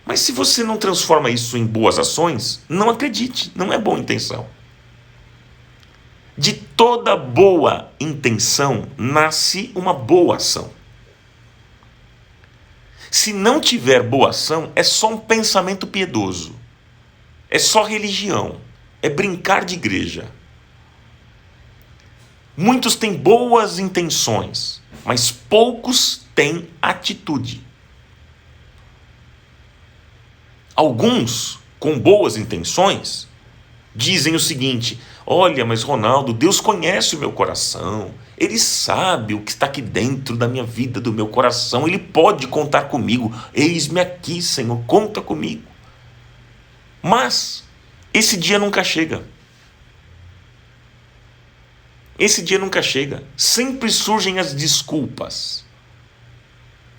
Mas se você não transforma isso em boas ações, não acredite, não é boa intenção. De toda boa intenção nasce uma boa ação. Se não tiver boa ação, é só um pensamento piedoso. É só religião. É brincar de igreja. Muitos têm boas intenções, mas poucos têm atitude. Alguns, com boas intenções, dizem o seguinte: olha, mas Ronaldo, Deus conhece o meu coração, Ele sabe o que está aqui dentro da minha vida, do meu coração, Ele pode contar comigo, eis-me aqui, Senhor, conta comigo. Mas esse dia nunca chega. Esse dia nunca chega. Sempre surgem as desculpas.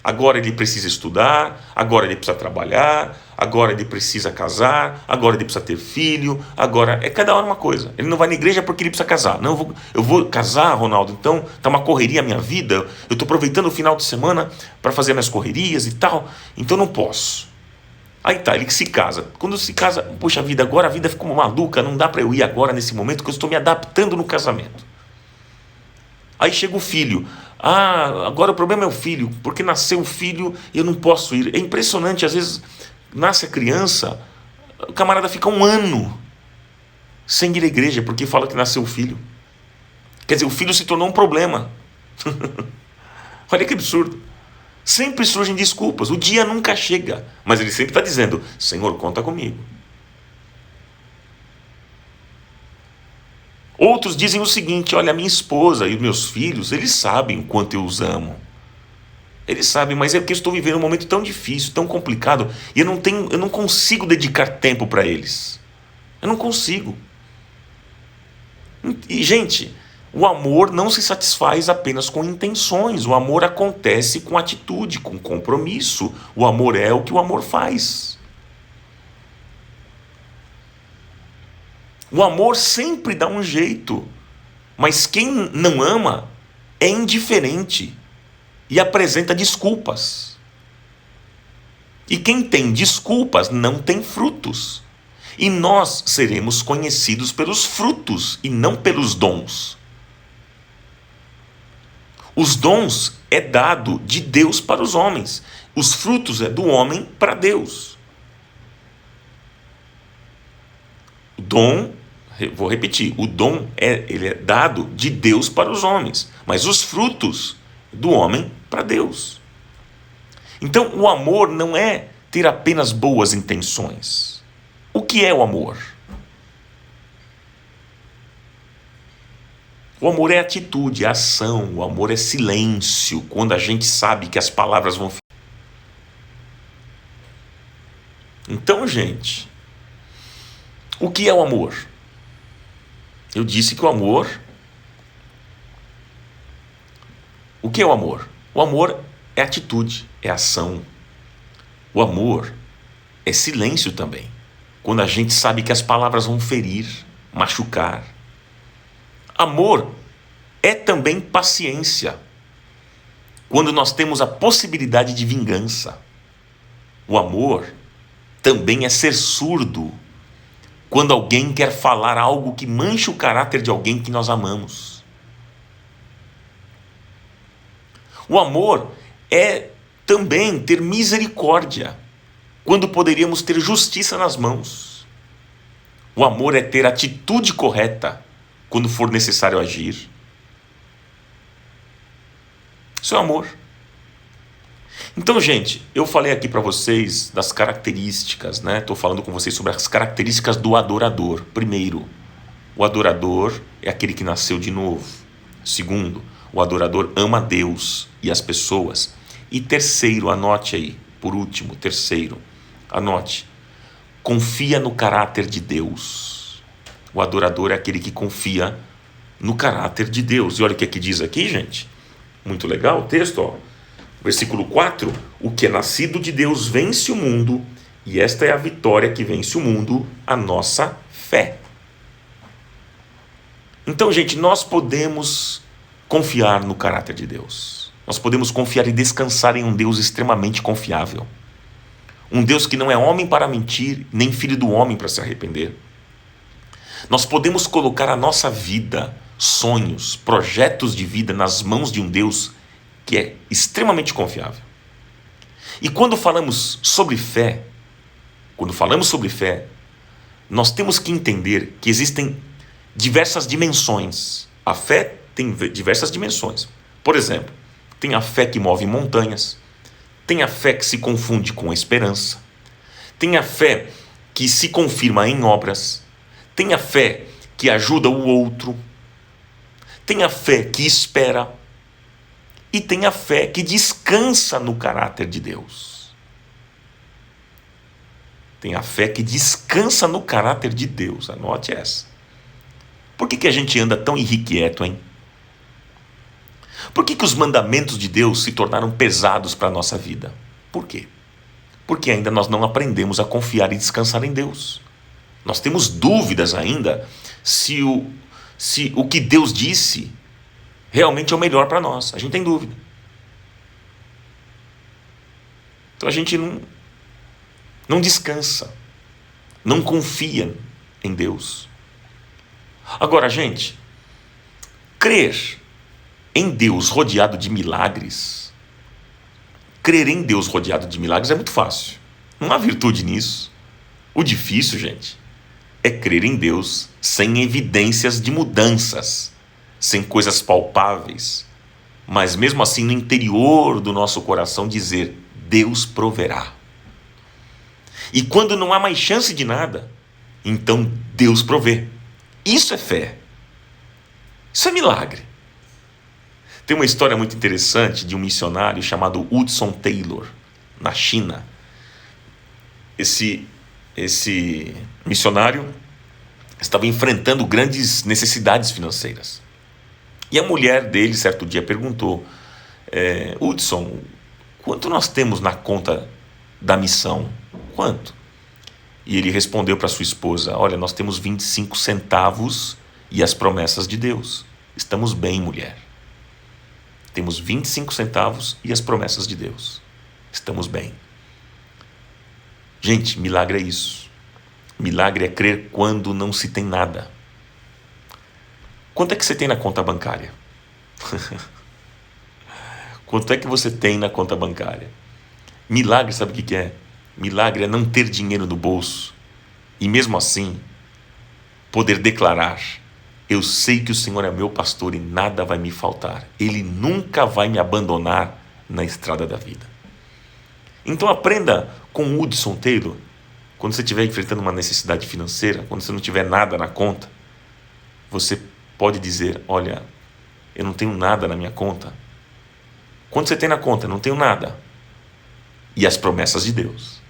Agora ele precisa estudar, agora ele precisa trabalhar, agora ele precisa casar, agora ele precisa ter filho, agora é cada hora uma coisa. Ele não vai na igreja porque ele precisa casar. Não, eu vou casar, Ronaldo, então tá uma correria a minha vida, eu estou aproveitando o final de semana para fazer minhas correrias e tal, então não posso. Aí tá, ele que se casa. Quando se casa, poxa vida, agora a vida ficou maluca, não dá para eu ir agora nesse momento que eu estou me adaptando no casamento. Aí chega o filho. Agora o problema é o filho, porque nasceu o filho e eu não posso ir. É impressionante, às vezes nasce a criança, o camarada fica um ano sem ir à igreja porque fala que nasceu o filho. Quer dizer, o filho se tornou um problema. Olha que absurdo. Sempre surgem desculpas, o dia nunca chega, mas ele sempre está dizendo: Senhor, conta comigo. Outros dizem o seguinte: olha, minha esposa e os meus filhos, eles sabem o quanto eu os amo. Ele sabe, mas é porque eu estou vivendo um momento tão difícil, tão complicado, e eu não consigo dedicar tempo para eles. Eu não consigo. E, gente, o amor não se satisfaz apenas com intenções. O amor acontece com atitude, com compromisso. O amor é o que o amor faz. O amor sempre dá um jeito, mas quem não ama é indiferente e apresenta desculpas. E quem tem desculpas não tem frutos. E nós seremos conhecidos pelos frutos e não pelos dons. Os dons é dado de Deus para os homens. Os frutos é do homem para Deus. O dom, vou repetir, o dom ele é dado de Deus para os homens, mas os frutos do homem para Deus. Então, o amor não é ter apenas boas intenções. O que é o amor? O amor é atitude, é ação, o amor é silêncio, quando a gente sabe que as palavras vão... Então, gente, o que é o amor? Eu disse que o amor... O que é o amor? O amor é atitude, é ação. O amor é silêncio também, quando a gente sabe que as palavras vão ferir, machucar. Amor é também paciência, quando nós temos a possibilidade de vingança. O amor também é ser surdo, quando alguém quer falar algo que mancha o caráter de alguém que nós amamos. O amor é também ter misericórdia, quando poderíamos ter justiça nas mãos. O amor é ter atitude correta, quando for necessário agir. Isso é amor. Então, gente, eu falei aqui para vocês das características, né? Estou falando com vocês sobre as características do adorador. Primeiro, o adorador é aquele que nasceu de novo. Segundo, o adorador ama Deus e as pessoas. E terceiro, anote aí, por último, terceiro, anote, confia no caráter de Deus. O adorador é aquele que confia no caráter de Deus. E olha o que diz aqui, gente. Muito legal o texto, ó. Versículo 4. O que é nascido de Deus vence o mundo, e esta é a vitória que vence o mundo, a nossa fé. Então, gente, nós podemos confiar no caráter de Deus. Nós podemos confiar e descansar em um Deus extremamente confiável. Um Deus que não é homem para mentir, nem filho do homem para se arrepender. Nós podemos colocar a nossa vida, sonhos, projetos de vida nas mãos de um Deus que é extremamente confiável. E quando falamos sobre fé, nós temos que entender que existem diversas dimensões. A fé tem diversas dimensões. Por exemplo, tem a fé que move montanhas, tem a fé que se confunde com a esperança, tem a fé que se confirma em obras, tem a fé que ajuda o outro, tem a fé que espera e tem a fé que descansa no caráter de Deus. Tem a fé que descansa no caráter de Deus, anote essa. Por que a gente anda tão irrequieto, hein? Por que os mandamentos de Deus se tornaram pesados para a nossa vida? Por quê? Porque ainda nós não aprendemos a confiar e descansar em Deus. Nós temos dúvidas ainda se o que Deus disse realmente é o melhor para nós. A gente tem dúvida. Então a gente não descansa, não confia em Deus. Agora, gente, crer em Deus rodeado de milagres, crer em Deus rodeado de milagres é muito fácil. Não há virtude nisso. O difícil, gente, é crer em Deus sem evidências de mudanças, sem coisas palpáveis, mas mesmo assim no interior do nosso coração dizer, Deus proverá. E quando não há mais chance de nada, então Deus provê. Isso é fé. Isso é milagre. Tem uma história muito interessante de um missionário chamado Hudson Taylor, na China. Esse missionário estava enfrentando grandes necessidades financeiras. E a mulher dele, certo dia, perguntou: Hudson, quanto nós temos na conta da missão? Quanto? E ele respondeu para sua esposa: olha, nós temos 25 centavos e as promessas de Deus. Estamos bem, mulher. Temos 25 centavos e as promessas de Deus. Estamos bem. Gente, milagre é isso. Milagre é crer quando não se tem nada. Quanto é que você tem na conta bancária? Quanto é que você tem na conta bancária? Milagre, sabe o que é? Milagre é não ter dinheiro no bolso e mesmo assim poder declarar: eu sei que o Senhor é meu pastor e nada vai me faltar. Ele nunca vai me abandonar na estrada da vida. Então aprenda com o Hudson Taylor. Quando você estiver enfrentando uma necessidade financeira, quando você não tiver nada na conta, você pode dizer: olha, eu não tenho nada na minha conta. Quanto você tem na conta? Eu não tenho nada. E as promessas de Deus.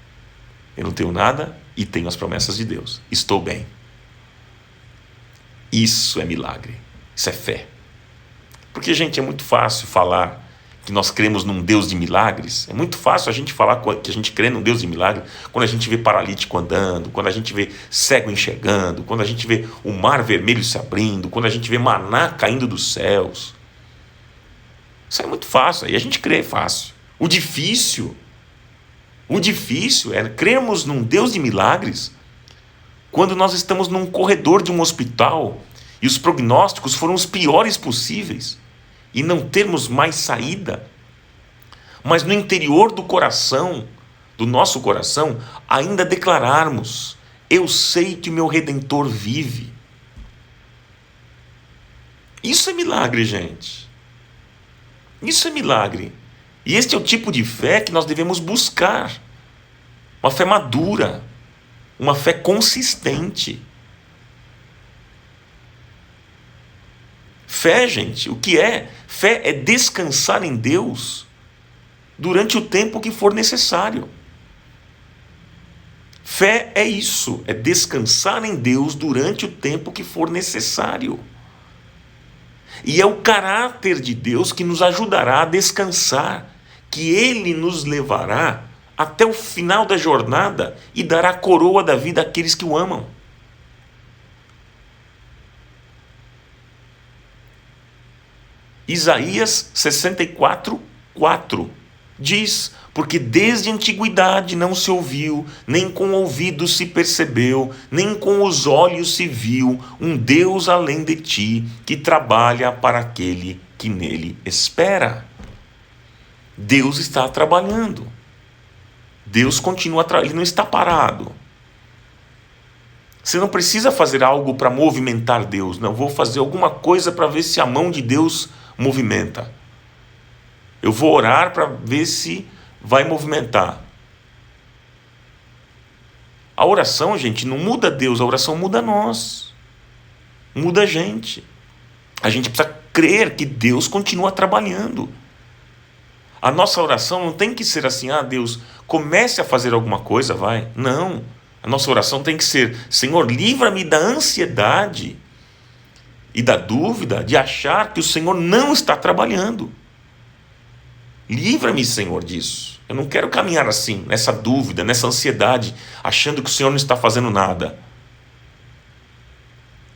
Eu não tenho nada e tenho as promessas de Deus. Estou bem. Isso é milagre. Isso é fé. Porque, gente, é muito fácil falar que nós cremos num Deus de milagres. É muito fácil a gente falar que a gente crê num Deus de milagres quando a gente vê paralítico andando, quando a gente vê cego enxergando, quando a gente vê o mar vermelho se abrindo, quando a gente vê maná caindo dos céus. Isso é muito fácil, aí a gente crê fácil. O difícil é crermos num Deus de milagres quando nós estamos num corredor de um hospital e os prognósticos foram os piores possíveis e não termos mais saída, mas no interior do coração, do nosso coração, ainda declararmos: eu sei que o meu Redentor vive. Isso é milagre, gente. Isso é milagre. E este é o tipo de fé que nós devemos buscar. Uma fé madura, uma fé consistente. Fé, gente, o que é? Fé é descansar em Deus durante o tempo que for necessário. Fé é isso, é descansar em Deus durante o tempo que for necessário. E é o caráter de Deus que nos ajudará a descansar, que Ele nos levará até o final da jornada e dará a coroa da vida àqueles que o amam. Isaías 64:4 diz: porque desde a antiguidade não se ouviu, nem com o ouvido se percebeu, nem com os olhos se viu um Deus além de ti, que trabalha para aquele que nele espera. Deus está trabalhando. Deus continua trabalhando, Ele não está parado. Você não precisa fazer algo para movimentar Deus. Não, vou fazer alguma coisa para ver se a mão de Deus movimenta. Eu vou orar para ver se vai movimentar. A oração, gente, não muda Deus, a oração muda nós. Muda a gente. A gente precisa crer que Deus continua trabalhando. A nossa oração não tem que ser assim: Deus, comece a fazer alguma coisa, vai. Não. A nossa oração tem que ser: Senhor, livra-me da ansiedade e da dúvida de achar que o Senhor não está trabalhando. Livra-me, Senhor, disso. Eu não quero caminhar assim, nessa dúvida, nessa ansiedade, achando que o Senhor não está fazendo nada.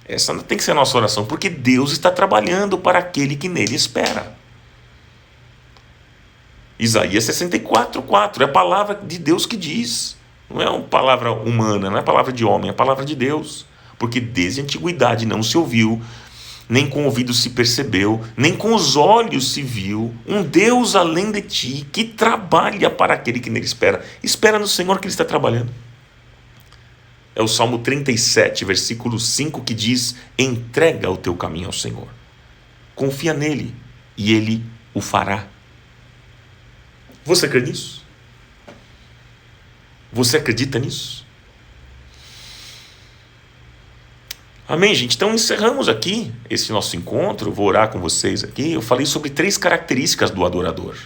Essa não tem que ser a nossa oração, porque Deus está trabalhando para aquele que nele espera. Isaías 64:4 é a palavra de Deus que diz. Não é uma palavra humana, não é palavra de homem, é a palavra de Deus. Porque desde a antiguidade não se ouviu, nem com o ouvido se percebeu, nem com os olhos se viu um Deus além de ti, que trabalha para aquele que nele espera. Espera no Senhor que Ele está trabalhando. É o Salmo 37, versículo 5, que diz: entrega o teu caminho ao Senhor. Confia nele e Ele o fará. Você crê nisso? Você acredita nisso? Amém, gente? Então encerramos aqui esse nosso encontro. Eu vou orar com vocês aqui. Eu falei sobre 3 características do adorador.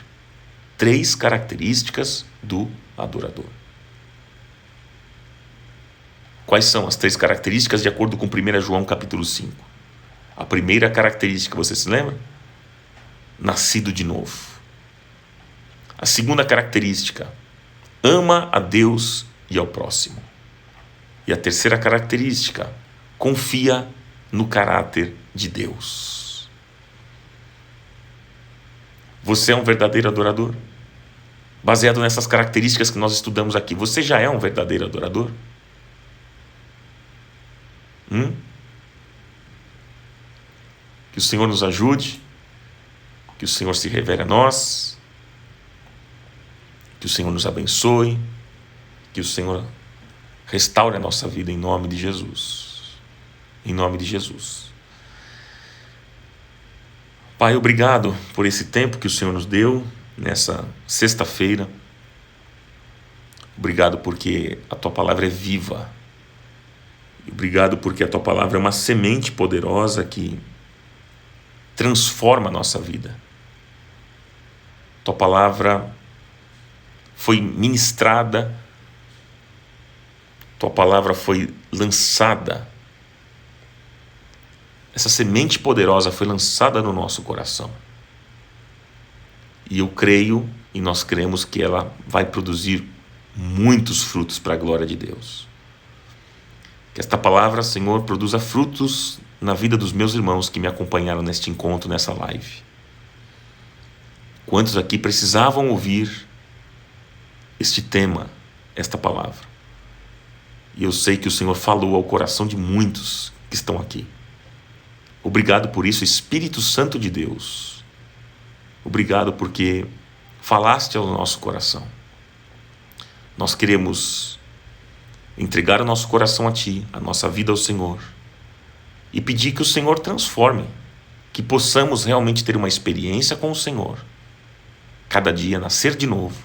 3 características do adorador. Quais são as 3 características de acordo com 1 João capítulo 5? A primeira característica, você se lembra? Nascido de novo. A segunda característica, ama a Deus e ao próximo. E a terceira característica, confia no caráter de Deus. Você é um verdadeiro adorador? Baseado nessas características que nós estudamos aqui, você já é um verdadeiro adorador? Que o Senhor nos ajude, que o Senhor se revele a nós, que o Senhor nos abençoe, que o Senhor restaure a nossa vida em nome de Jesus. Em nome de Jesus. Pai, obrigado por esse tempo que o Senhor nos deu nessa sexta-feira. Obrigado porque a Tua palavra é viva. Obrigado porque a Tua palavra é uma semente poderosa que transforma a nossa vida. Tua palavra foi ministrada, Tua palavra foi lançada. Essa semente poderosa foi lançada no nosso coração. E eu creio, e nós cremos que ela vai produzir muitos frutos para a glória de Deus. Que esta palavra, Senhor, produza frutos na vida dos meus irmãos que me acompanharam neste encontro, nessa live. Quantos aqui precisavam ouvir este tema, esta palavra? E eu sei que o Senhor falou ao coração de muitos que estão aqui. Obrigado por isso, Espírito Santo de Deus. Obrigado porque falaste ao nosso coração. Nós queremos entregar o nosso coração a Ti, a nossa vida ao Senhor, e pedir que o Senhor transforme, que possamos realmente ter uma experiência com o Senhor, cada dia nascer de novo,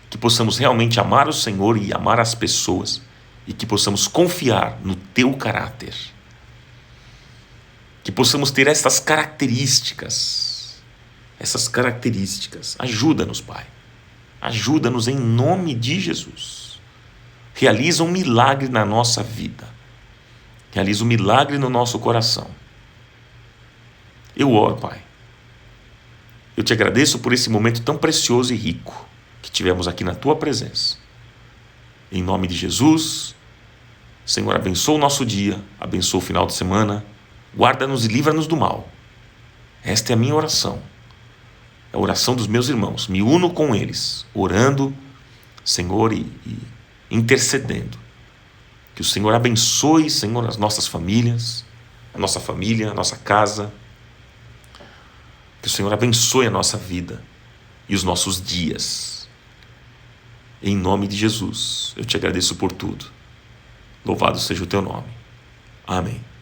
que possamos realmente amar o Senhor e amar as pessoas, e que possamos confiar no Teu caráter, que possamos ter essas características. Ajuda-nos, Pai, ajuda-nos em nome de Jesus. Realiza um milagre na nossa vida, realiza um milagre no nosso coração. Eu oro, Pai, eu Te agradeço por esse momento tão precioso e rico que tivemos aqui na Tua presença. Em nome de Jesus, Senhor, abençoa o nosso dia, abençoa o final de semana, guarda-nos e livra-nos do mal. Esta é a minha oração, é a oração dos meus irmãos. Me uno com eles, orando, Senhor, e intercedendo. Que o Senhor abençoe, Senhor, as nossas famílias, a nossa família, a nossa casa. Que o Senhor abençoe a nossa vida e os nossos dias. Em nome de Jesus, eu Te agradeço por tudo. Louvado seja o Teu nome. Amém.